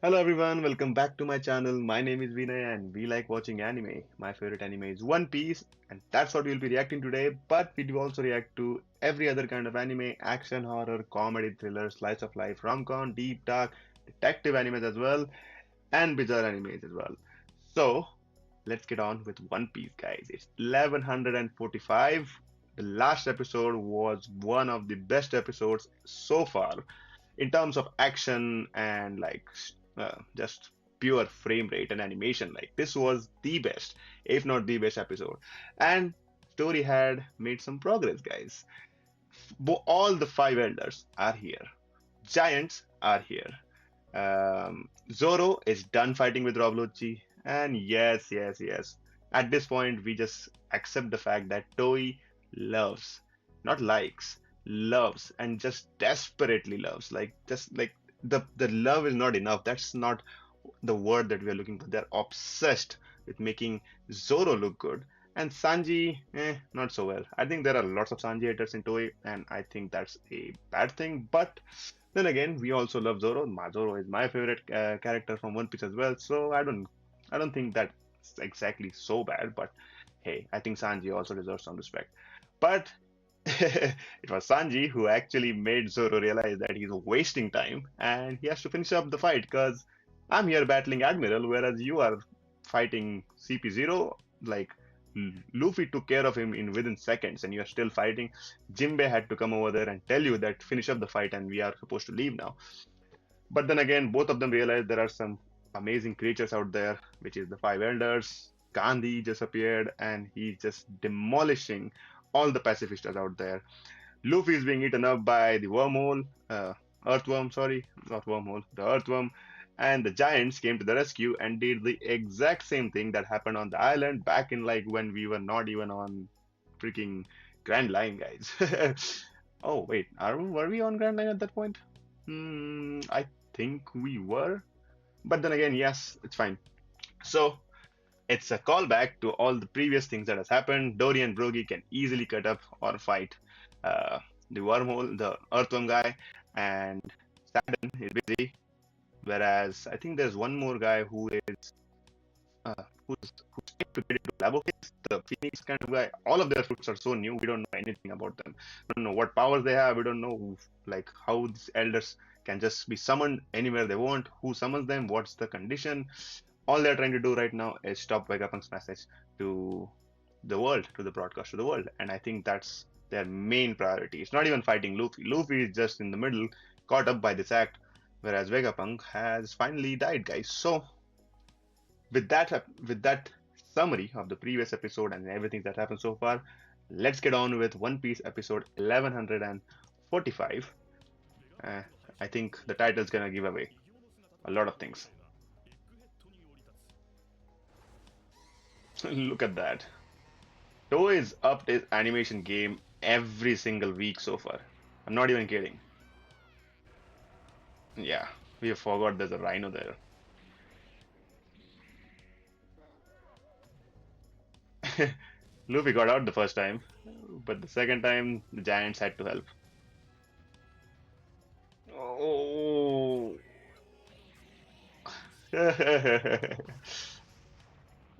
Hello everyone, welcome back to my channel. My name is Vinay and we like watching anime. My favorite anime is One Piece and that's what we'll be reacting today. But we do also react to every other kind of anime, action, horror, comedy, thriller, slice of life, rom-com, deep dark, detective animes as well, and bizarre animes as well. So let's get on with One Piece guys. It's 1145. The last episode was one of the best episodes so far in terms of action and just pure frame rate and animation. Like this was the best, if not the best episode. And story had made some progress, guys. All the five elders are here. Giants are here. Zoro is done fighting with Rob Lucci. And yes. At this point, we just accept the fact that Toei loves, not likes, loves, and just desperately loves. Just like the love is not enough. That's not the word that we are looking for. They're obsessed with making Zoro look good. And Sanji, not so well. I think there are lots of Sanji haters in Toei, and I think that's a bad thing. But then again, we also love Zoro. Zoro is my favorite character from One Piece as well. So I don't think that's exactly so bad. But hey, I think Sanji also deserves some respect. But it was Sanji who actually made Zoro realize that he's wasting time and he has to finish up the fight because I'm here battling Admiral, whereas you are fighting CP0. Like Luffy took care of him in within seconds, and you are still fighting. Jinbe had to come over there and tell you that finish up the fight, and we are supposed to leave now. But then again, both of them realized there are some amazing creatures out there, which is the five elders. Gandhi just appeared, and he's just demolishing all the pacifistas out there. Luffy is being eaten up by the wormhole, earthworm, sorry, not wormhole, the earthworm. And the giants came to the rescue and did the exact same thing that happened on the island back in like when we were not even on freaking Grand Line, guys. Oh, wait, were we on Grand Line at that point? I think we were. But then again, yes, it's fine. So, it's a callback to all the previous things that has happened. Dorry and Brogy can easily cut up or fight uh, the wormhole, the earthworm guy, and Saturn is busy. Whereas I think there's one more guy who's trying to get into Labophase, the Phoenix kind of guy. All of their fruits are so new, we don't know anything about them. We don't know what powers they have. We don't know like how these elders can just be summoned anywhere they want. Who summons them? What's the condition? All they're trying to do right now is stop Vegapunk's message to the world, to the broadcast to the world. And I think that's their main priority. It's not even fighting Luffy. Luffy is just in the middle, caught up by this act, whereas Vegapunk has finally died, guys. So with that summary of the previous episode and everything that happened so far, let's get on with One Piece episode 1145. Uh, I think the title is gonna give away a lot of things. Look at that. Toei is upped its animation game every single week so far. I'm not even kidding. Yeah, we forgot there's a rhino there. Luffy got out the first time, but the second time the Giants had to help. Oh,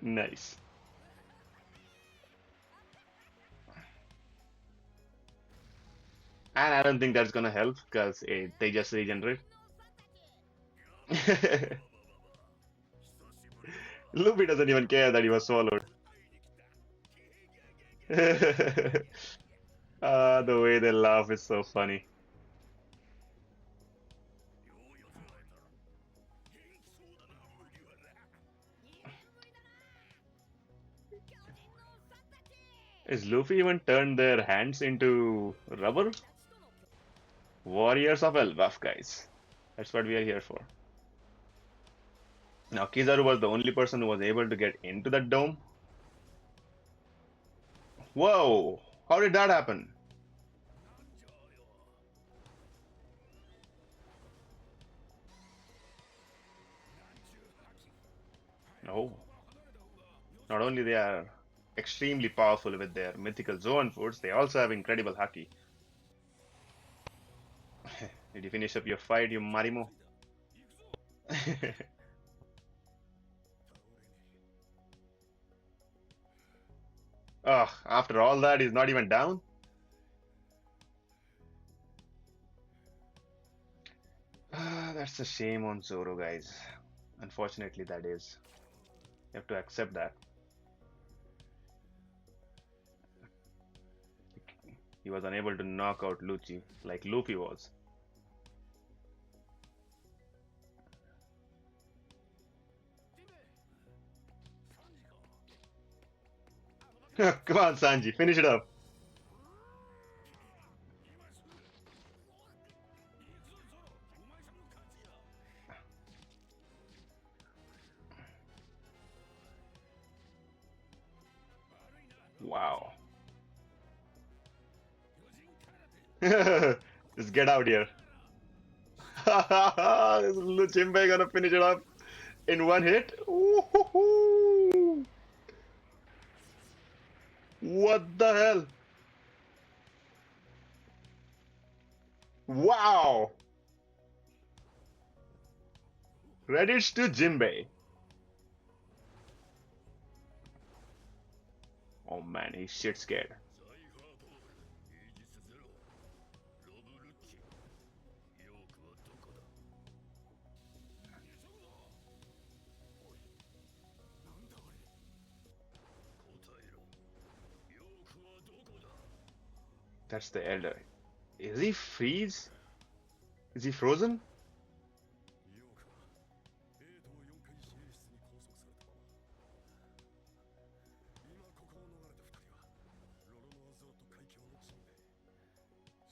nice. And I don't think that's gonna help because they just regenerate. Luffy doesn't even care that he was swallowed. The way they laugh is so funny. Is Luffy even turned their hands into rubber? Warriors of Elbaph, guys. That's what we are here for. Now, Kizaru was the only person who was able to get into that dome. Whoa! How did that happen? No. Not only they are extremely powerful with their mythical Zoan foods, they also have incredible haki. Did you finish up your fight, you Marimo? Ugh, after all that, he's not even down? That's a shame on Zoro, guys. Unfortunately, that is. You have to accept that. He was unable to knock out Lucci like Luffy was. Come on, Sanji, finish it up. Wow. Just get out here. Is Jinbe gonna finish it up in one hit? Ooh, what the hell? Wow! Credits to Jinbe. Oh man, he's shit scared. That's the elder. Is he freeze? Is he frozen?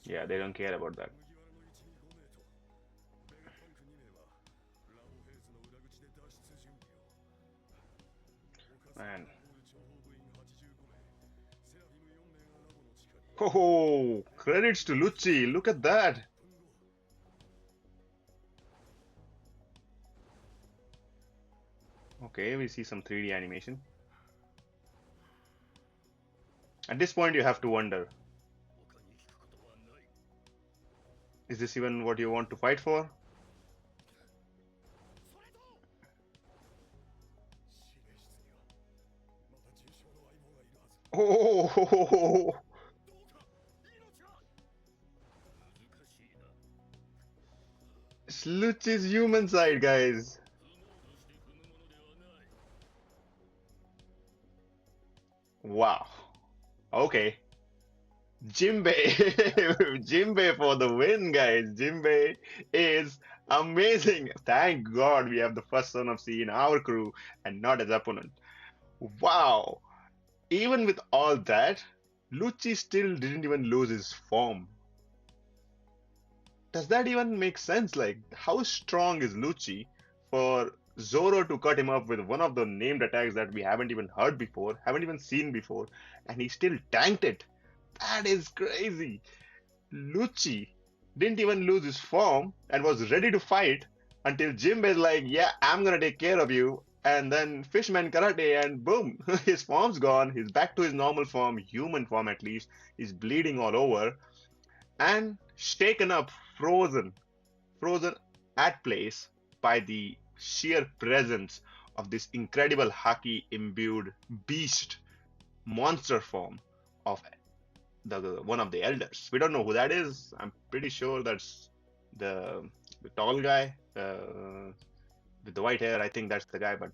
Yeah, they don't care about that. Man. Oh, credits to Lucci. Look at that. Okay, we see some 3D animation. At this point, you have to wonder, is this even what you want to fight for? Oh, it's Lucci's human side, guys. Wow. Okay. Jinbe, Jinbe for the win, guys. Jinbe is amazing. Thank God we have the first Son of Sea in our crew and not as opponent. Wow. Even with all that, Lucci still didn't even lose his form. Does that even make sense? Like, how strong is Lucci for Zoro to cut him up with one of the named attacks that we haven't even heard before, haven't even seen before, and he still tanked it? That is crazy. Lucci didn't even lose his form and was ready to fight until Jinbe is like, yeah, I'm gonna take care of you. And then Fishman Karate, and boom, his form's gone. He's back to his normal form, human form at least. He's bleeding all over and shaken up, frozen at place by the sheer presence of this incredible haki imbued beast monster form of the one of the elders. We don't know who that is. I'm pretty sure that's the tall guy with the white hair. I think that's the guy. But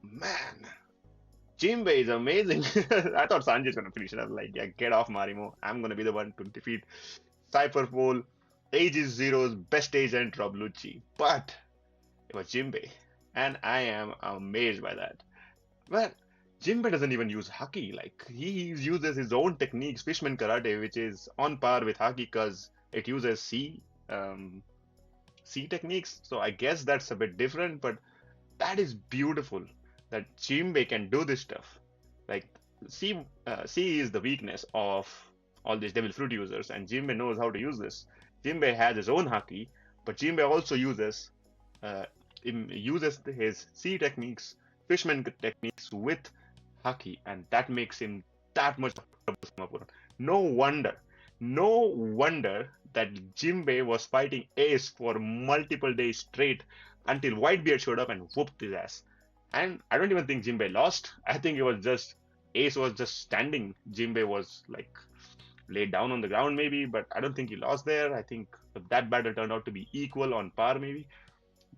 man, Jinbe is amazing. I thought Sanji's gonna finish it. I was like, yeah, get off Marimo. I'm gonna be the one to defeat Cypherpole, Aegis Zero's best agent Rob Lucci. But it was Jinbe, and I am amazed by that. But Jinbe doesn't even use haki. Like, he uses his own techniques, Fishman Karate, which is on par with haki because it uses sea techniques. So I guess that's a bit different, but that is beautiful that Jinbe can do this stuff. Like, sea is the weakness of all these devil fruit users, and Jinbe knows how to use this. Jinbe has his own haki, but Jinbe also uh, uses his sea techniques, fishman techniques with haki, and that makes him that much troublesome opponent. No wonder that Jinbe was fighting Ace for multiple days straight until Whitebeard showed up and whooped his ass. And I don't even think Jinbe lost. I think it was just Ace was just standing. Jinbe was like laid down on the ground maybe, but I don't think he lost there. I think that battle turned out to be equal on par maybe.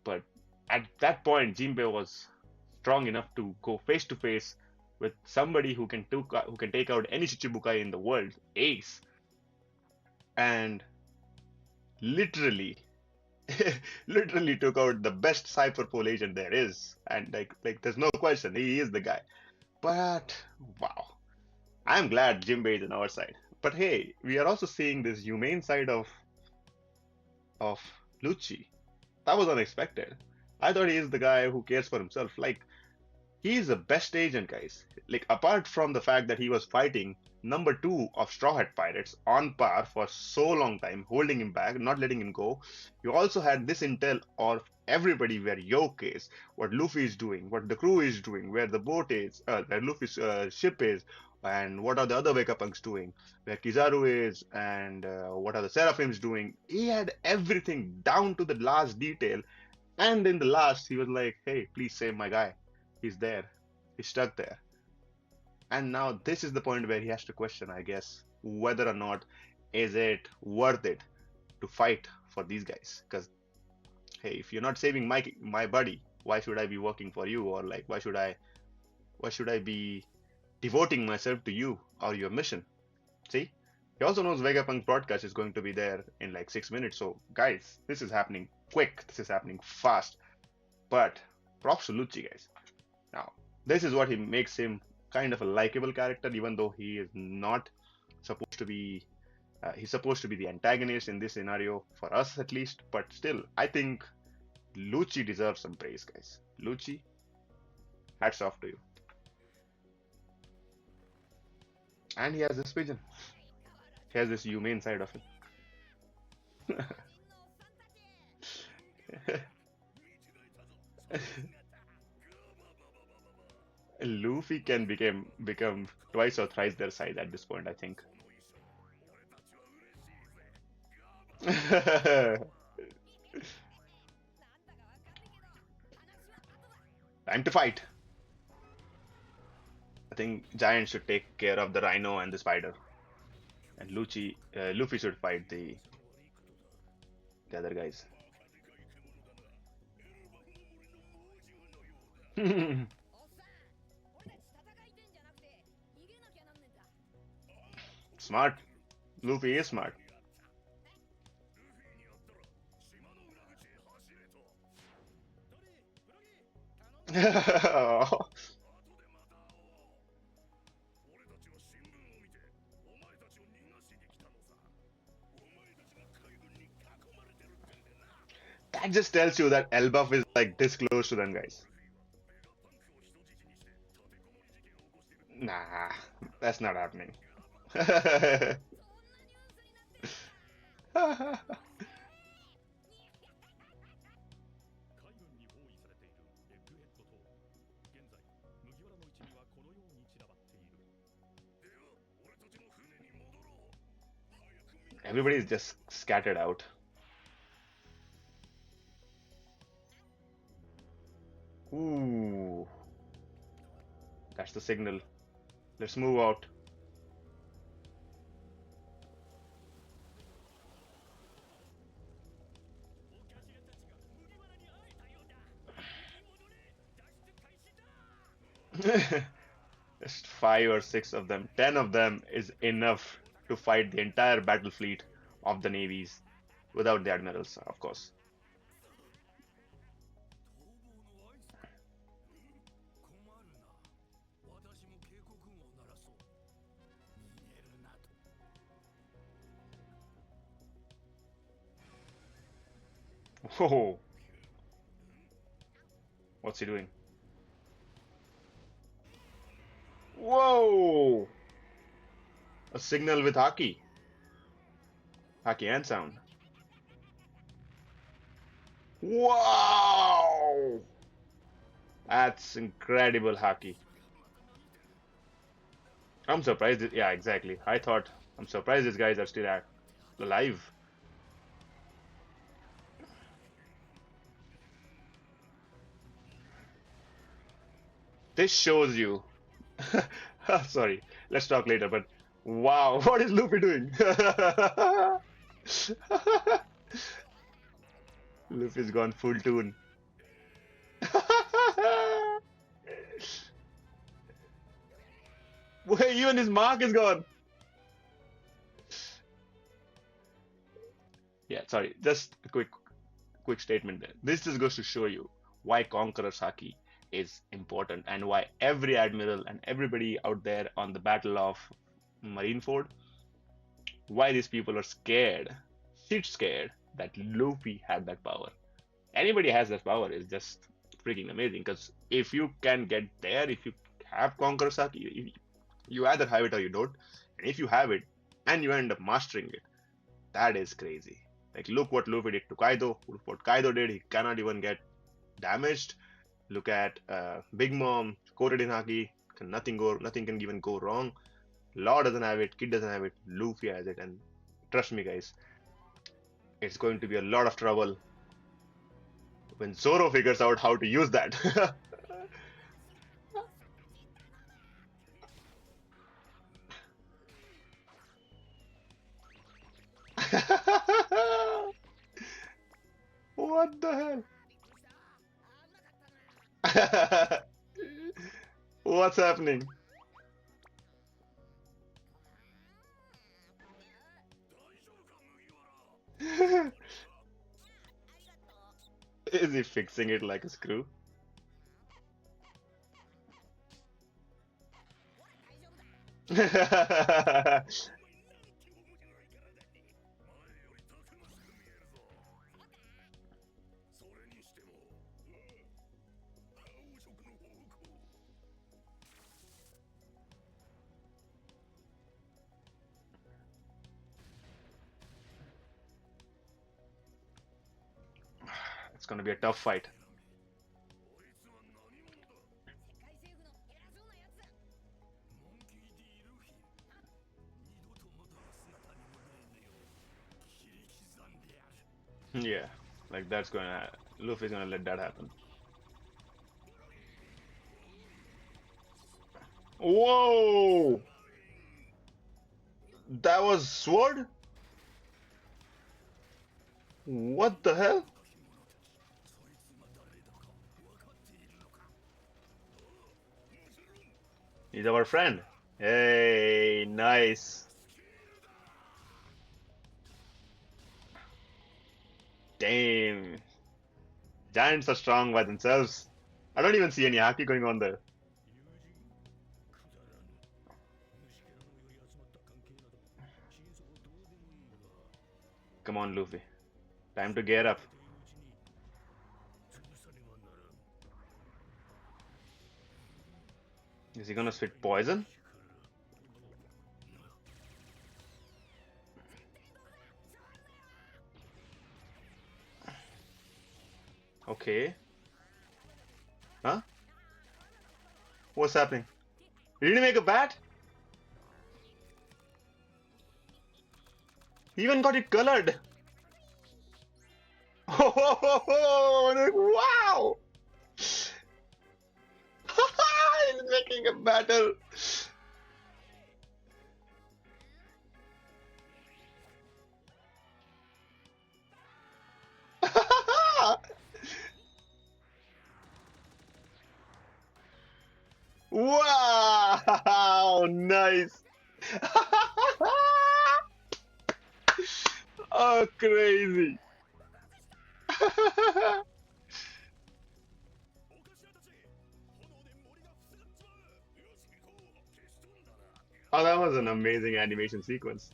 But at that point, Jinbe was strong enough to go face to face with somebody who can take out any Shichibukai in the world, Ace, and literally literally took out the best Cypherpole agent there is, and like there's no question, he is the guy. But wow, I'm glad Jinbei is on our side. But hey, we are also seeing this humane side of Lucci. That was unexpected. I thought he is the guy who cares for himself. Like, he is the best agent, guys. Like, apart from the fact that he was fighting number two of Straw Hat Pirates on par for so long time, holding him back, not letting him go, you also had this intel of everybody where Yoke is, what Luffy is doing, what the crew is doing, where the boat is, where Luffy's ship is, and what are the other Vegapunks doing, where Kizaru is, and what are the Seraphims doing. He had everything down to the last detail, and in the last, he was like, hey, please save my guy. He's there. He's stuck there. And now this is the point where he has to question, I guess, whether or not is it worth it to fight for these guys. Because, hey, if you're not saving my buddy, why should I be working for you? Or like, why should I be devoting myself to you or your mission? See? He also knows Vegapunk broadcast is going to be there in like 6 minutes. So, guys, this is happening quick. This is happening fast. But props to Lucci, guys. Now, this is what he makes him kind of a likable character, even though he is not supposed to be. He's supposed to be the antagonist in this scenario for us, at least. But still, I think Lucci deserves some praise, guys. Lucci, hats off to you. And he has this vision. He has this humane side of it. Luffy can become twice or thrice their size at this point, I think. Time to fight. I think Giant should take care of the Rhino and the Spider, and Luffy should fight the other guys. Smart. Luffy is smart. That just tells you that Elbaph is like this close to them, guys. Nah, that's not happening. Everybody is just scattered out. Ooh, that's the signal. Let's move out. Just 5 or 6 of them. 10 of them is enough to fight the entire battle fleet of the navies without the admirals, of course. Whoa. What's he doing? Whoa! A signal with Haki. Haki and sound. Wow! That's incredible Haki. I'm surprised. Yeah, exactly. I'm surprised these guys are still alive. This shows you. Sorry, let's talk later. But wow, what is Luffy doing? Luffy's gone full tune. Wait, even his mark is gone. Yeah, sorry. Just a quick statement there. This just goes to show you why Conqueror's Haki is important and why every admiral and everybody out there on the Battle of Marineford, why these people are scared, shit scared that Luffy had that power. Anybody has that power is just freaking amazing. Because if you can get there, if you have Conqueror's Haki, you either have it or you don't. And if you have it and you end up mastering it, that is crazy. Like, look what Luffy did to Kaido. Look what Kaido did. He cannot even get damaged. Look at Big Mom, coated in Haki. Nothing can even go wrong. Law doesn't have it. Kid doesn't have it. Luffy has it. And trust me, guys, it's going to be a lot of trouble when Zoro figures out how to use that. What the hell? What's happening? Is he fixing it like a screw? It's gonna be a tough fight. Yeah, like that's gonna. Luffy's gonna let that happen. Whoa! That was sword? What the hell? He's our friend. Hey, nice. Damn. Giants are strong by themselves. I don't even see any haki going on there. Come on, Luffy. Time to gear up. Is he gonna spit poison? Okay. Huh? What's happening? Did he make a bat? He even got it colored. Wow! He's making a battle. Wow! Nice. Oh, crazy. Oh, that was an amazing animation sequence.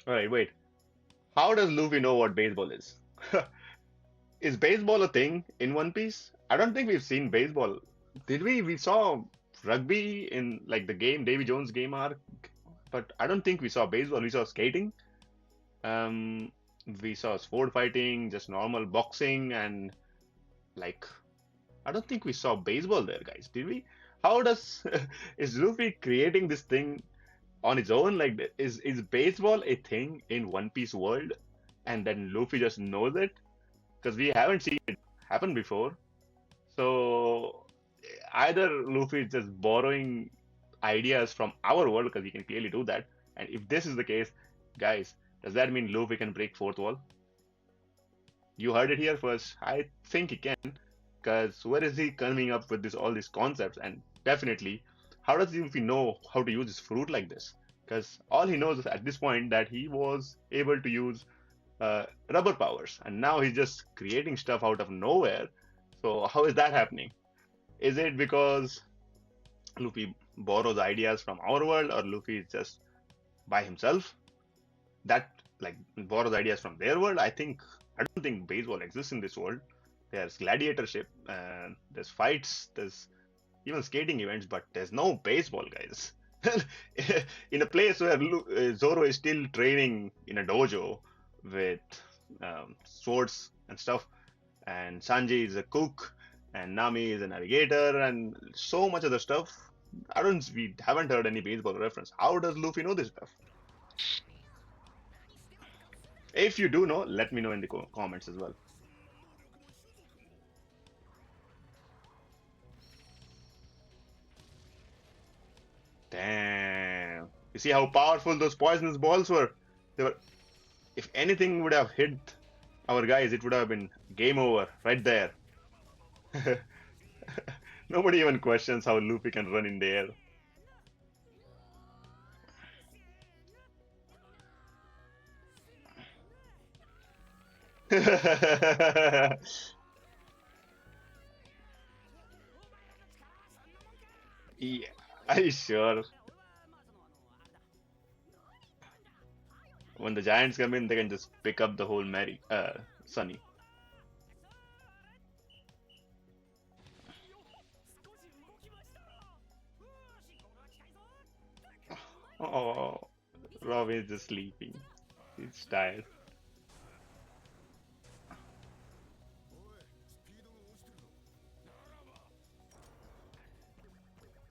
Alright, wait. How does Luffy know what baseball is? Is baseball a thing in One Piece? I don't think we've seen baseball. Did we? We saw rugby in like the game, Davy Jones game arc, but I don't think we saw baseball. We saw skating. Um, we saw sword fighting, just normal boxing, and like I don't think we saw baseball there, guys. Did we? How does is Luffy creating this thing on its own? Like, is baseball a thing in One Piece world? and then Luffy just knows it because we haven't seen it happen before. So either Luffy is just borrowing ideas from our world because he can clearly do that. And if this is the case, guys, does that mean Luffy can break fourth wall? You heard it here first. I think he can, because where is he coming up with this all these concepts? And definitely, how does Luffy know how to use his fruit like this? Because all he knows is at this point that he was able to use rubber powers, and now he's just creating stuff out of nowhere. So how is that happening? Is it because Luffy borrows ideas from our world, or Luffy is just by himself that like borrows ideas from their world? I don't think baseball exists in this world. There's gladiatorship, and there's fights, there's even skating events, but there's no baseball, guys. In a place where Zoro is still training in a dojo with swords and stuff, and Sanji is a cook, and Nami is a navigator, and so much other stuff. We haven't heard any baseball reference. How does Luffy know this stuff? If you do know, let me know in the comments as well. Damn. You see how powerful those poisonous balls were? They were. If anything would have hit our guys, it would have been game over right there. Nobody even questions how Luffy can run in the air. Yeah, are you sure? When the giants come in, they can just pick up the whole Sunny. Oh, Robin is just sleeping. He's tired.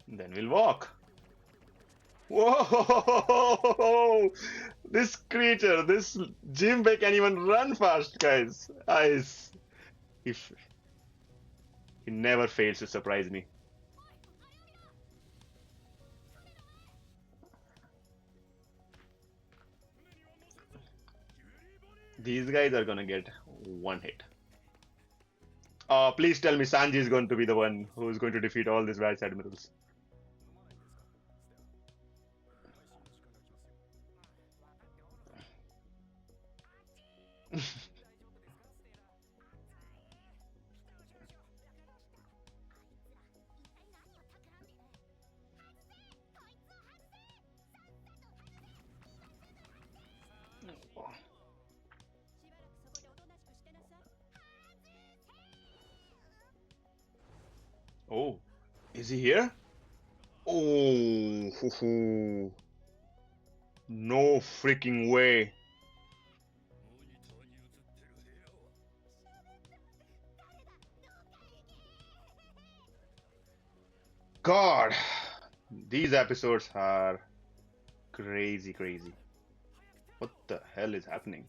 Then we'll walk. Whoa! This creature, this Jinbe can even run fast, guys. If he never fails to surprise me. These guys are gonna get one hit. Please tell me Sanji is going to be the one who is going to defeat all these Vice Admirals. Oh, is he here? Oh, no freaking way. God, these episodes are crazy, crazy. What the hell is happening?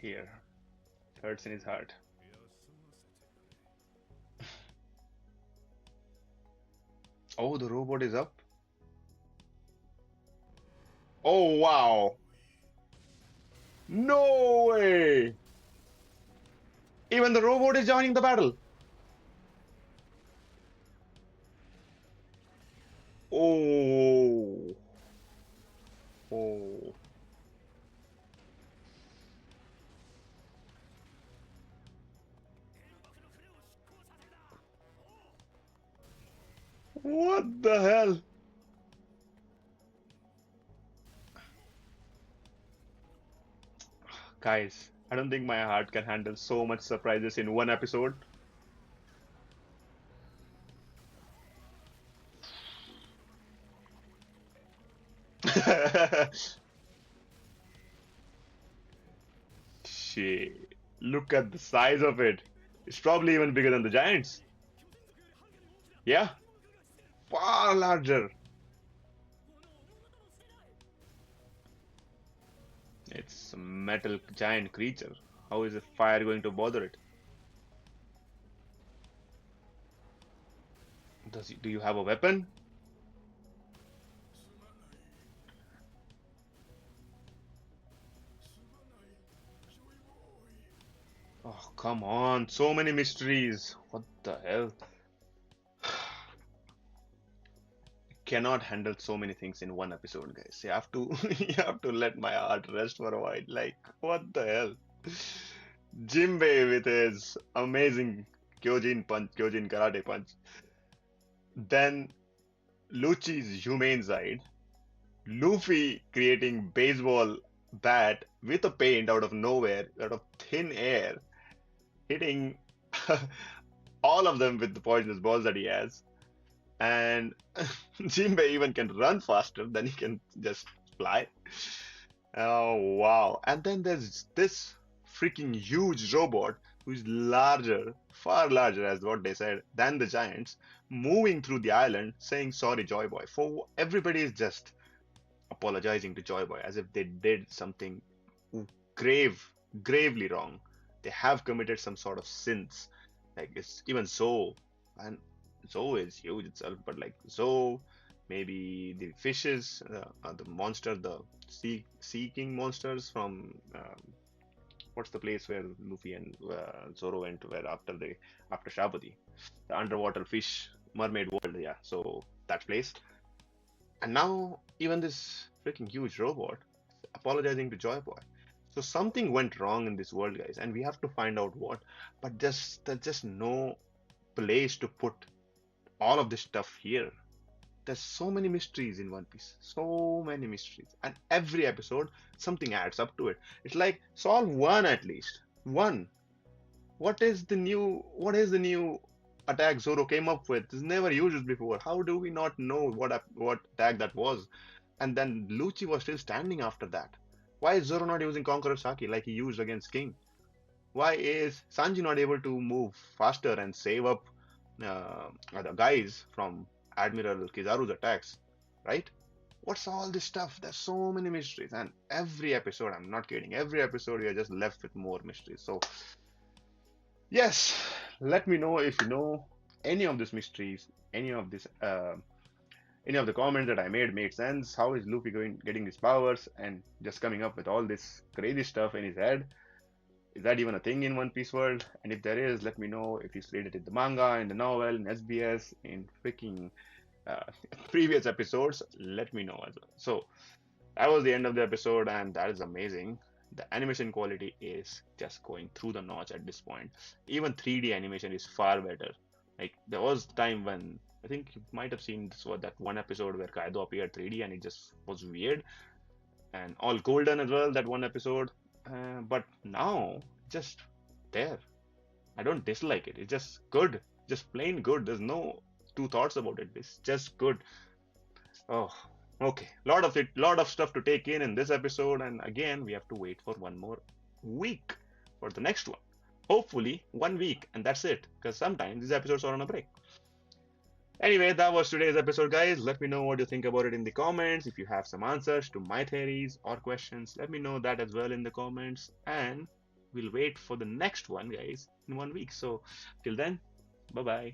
Here, hurts in his heart. Oh, the robot is up. Oh, wow. No way! Even the robot is joining the battle. Oh. Oh. What the hell? Guys, I don't think my heart can handle so much surprises in one episode. Shit. Look at the size of it. It's probably even bigger than the giants. Yeah. far larger. It's a metal giant creature. How is a fire going to bother it? Do you have a weapon? Oh, come on. So many mysteries. What the hell? Cannot handle so many things in one episode, guys. You have to you have to let my heart rest for a while. Like, what the hell? Jinbe with his amazing Kyojin karate punch. Then Lucci's humane side. Luffy creating baseball bat with a paint out of nowhere, out of thin air, hitting all of them with the poisonous balls that he has. And Jinbei even can run faster than he can just fly. Oh wow. And then there's this freaking huge robot who's larger, far larger as what they said, than the giants, moving through the island saying sorry, Joy Boy. For everybody is just apologizing to Joy Boy as if they did something gravely wrong. They have committed some sort of sins. Like it's even so, and Zoe is huge itself, but like Zoe, maybe the fishes, the monster, the sea king monsters from what's the place where Luffy and Zoro went, where after Shabati, the underwater fish mermaid world, yeah. So that place, and now even this freaking huge robot apologizing to Joy Boy. So something went wrong in this world, guys, and we have to find out what. But there's just no place to put all of this stuff here. There's so many mysteries in One Piece, so many mysteries, and every episode something adds up to it. It's like solve one at least. One. What is the new attack Zoro came up with? It's never used it before. How do we not know what attack that was? And then Lucci was still standing after that. Why is Zoro not using Conqueror Saki like he used against King? Why is Sanji not able to move faster and save up the guys from Admiral Kizaru's attacks? Right? What's all this stuff? There's so many mysteries, and every episode, I'm not kidding, every episode you're just left with more mysteries. So, yes, let me know if you know any of these mysteries, any of this, any of the comments that I made sense. How is Luffy getting his powers and just coming up with all this crazy stuff in his head? Is that even a thing in One Piece world? And if there is, let me know if he's read it in the manga, in the novel, in SBS, in freaking uh, previous episodes. Let me know as well. So that was the end of the episode, and that is amazing. The animation quality is just going through the notch at this point. Even 3D animation is far better. Like there was time when I think you might have seen this was that one episode where Kaido appeared 3D and it just was weird and all golden as well. That one episode, but now just there. I don't dislike it. It's just good, just plain good. There's no two thoughts about it. It's just good. Oh, okay. Lot of stuff to take in this episode, and again we have to wait for one more week for the next one. Hopefully 1 week, and that's it. Because sometimes these episodes are on a break. Anyway, that was today's episode, guys. Let me know what you think about it in the comments. If you have some answers to my theories or questions, let me know that as well in the comments. And we'll wait for the next one, guys, in 1 week. So, till then, bye bye.